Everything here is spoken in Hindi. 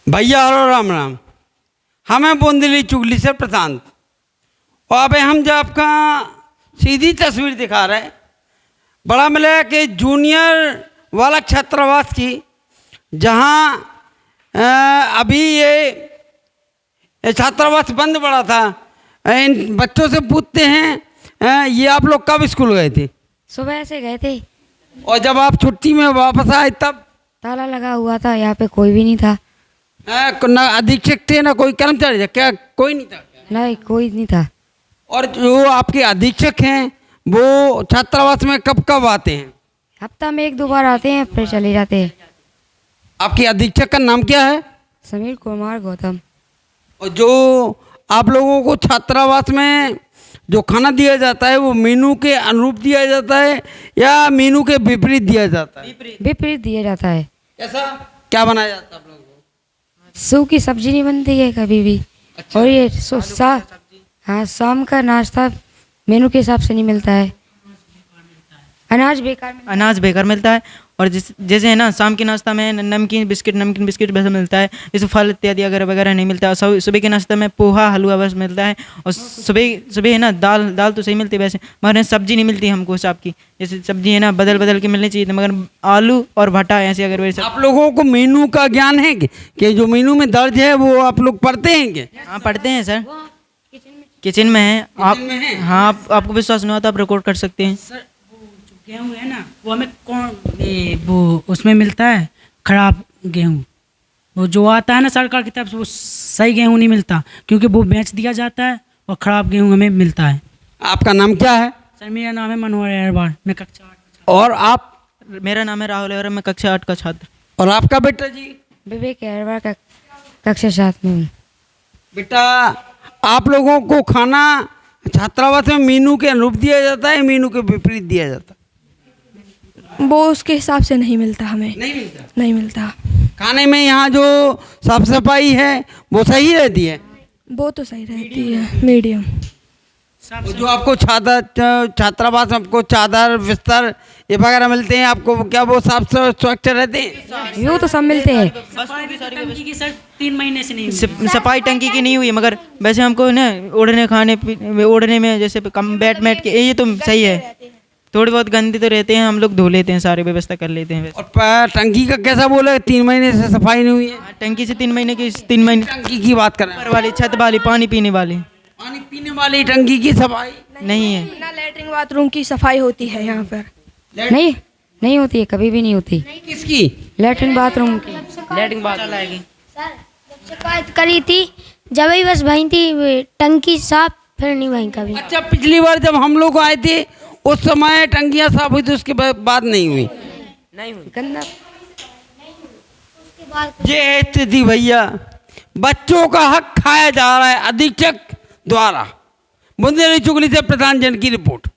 भैया हरो राम राम। हमें बूंदीली चुगली से प्रशांत। और अभी हम जो आपका सीधी तस्वीर दिखा रहे हैं, बड़ा मिला कि जूनियर वाला छात्रावास की, जहाँ अभी ये छात्रावास बंद पड़ा था। इन बच्चों से पूछते हैं, ये आप लोग कब स्कूल गए थे? सुबह से गए थे। और जब आप छुट्टी में वापस आए तब? ताला लगा हुआ था, यहाँ पे कोई भी नहीं था। ना अधीक्षक थे ना कोई कर्मचारी था? क्या कोई नहीं था? नहीं, कोई नहीं था। और जो आपके अधीक्षक हैं वो छात्रावास में कब कब आते हैं? हफ्ता में 1-2 बार आते हैं, फिर चले जाते हैं। आपके अधीक्षक का नाम क्या है? समीर कुमार गौतम। और जो आप लोगों को छात्रावास में जो खाना दिया जाता है वो मेनू के अनुरूप दिया जाता है या मेनू के विपरीत दिया जाता है? विपरीत दिया जाता है। कैसा क्या बनाया जाता है आप लोगों को? सूखी सब्जी नहीं बनती है कभी भी। अच्छा। और ये हाँ, शाम का नाश्ता मेनू के हिसाब से नहीं मिलता है। अनाज बेकार मिलता है। और जैसे है ना, शाम के नाश्ता में नमकीन बिस्किट वैसा मिलता है। जैसे फल इत्यादि वगैरह नहीं मिलता है। और सुबह के नाश्ते में पोहा हलवा बस मिलता है। और सुबह है ना, दाल तो सही मिलती है वैसे, मगर सब्जी नहीं मिलती हमको हिसाब की। जैसे सब्जी है ना बदल के मिलनी चाहिए, मगर आलू और भट्टा ऐसे अगर वैसे। आप लोगों को मेनू का ज्ञान है कि जो मेनू में दर्ज है वो आप लोग पढ़ते हैं क्या? हाँ, पढ़ते हैं सर, किचन में है। आप हाँ, आपको विश्वास नहीं होता आप रिकॉर्ड कर सकते हैं। गेहूँ है ना, वो हमें वो उसमें मिलता है खराब गेहूँ। वो जो आता है ना सरकार की तरफ से, वो सही गेहूँ नहीं मिलता, क्योंकि वो बेच दिया जाता है और ख़राब गेहूँ हमें मिलता है। आपका नाम क्या है? सर मेरा नाम है मनोहर अहरवाल, मैं कक्षा 8 का छात्र। और आप? मेरा नाम है राहुल और मैं कक्षा 8 का छात्र। और आपका बेटा जी? विवेक अहरवाल का कक्षा 7 में हूँ। बेटा, आप लोगों को खाना छात्रावास में मेनू के अनुरूप दिया जाता है, मेनू के विपरीत दिया जाता है? वो उसके हिसाब से नहीं मिलता हमें। नहीं मिलता। खाने में यहाँ जो साफ सफाई है वो सही रहती है? वो तो सही रहती है, मीडियम। जो आपको छात्रावास में आपको चादर बिस्तर ये वगैरह मिलते हैं, आपको क्या वो साफ स्वच्छ रहते हैं? यूँ तो सब मिलते हैं। टंकी की सर 3 महीने से नहीं हुई। सफाई टंकी की नहीं हुई, मगर वैसे हमको ना ओढ़ने में जैसे कम बैठ के ये तो सही है। थोड़ी बहुत गंदी तो रहते हैं, हम लोग धो लेते हैं, सारी व्यवस्था कर लेते हैं। और टंकी का कैसा बोला, 3 महीने से सफाई नहीं हुई है? टंकी से 3 महीने की 3 महीने टंकी की बात कर रहे हैं? ऊपर वाली छत वाली पानी पीने वाली पानी पीने वाली टंकी की सफाई नहीं है। ना लैट्रिन बाथरूम की सफाई होती है यहाँ पर। नहीं होती है, कभी भी नहीं होती। किसकी? लैट्रिन बाथरूम की। लैट्रिन बाथरूम आएगी। सर जब शिकायत करी थी, जब ही बस भई थी टंकी साफ, फिर नहीं भई कभी। अच्छा, पिछली बार जब हम लोग आए थे उस समय टंकियां साफ हुई थी, उसके बाद नहीं हुई? गंदा। ये है स्थिति भैया, बच्चों का हक खाया जा रहा है अधीक्षक द्वारा। बूंदीली चुगली से प्रधान जन की रिपोर्ट।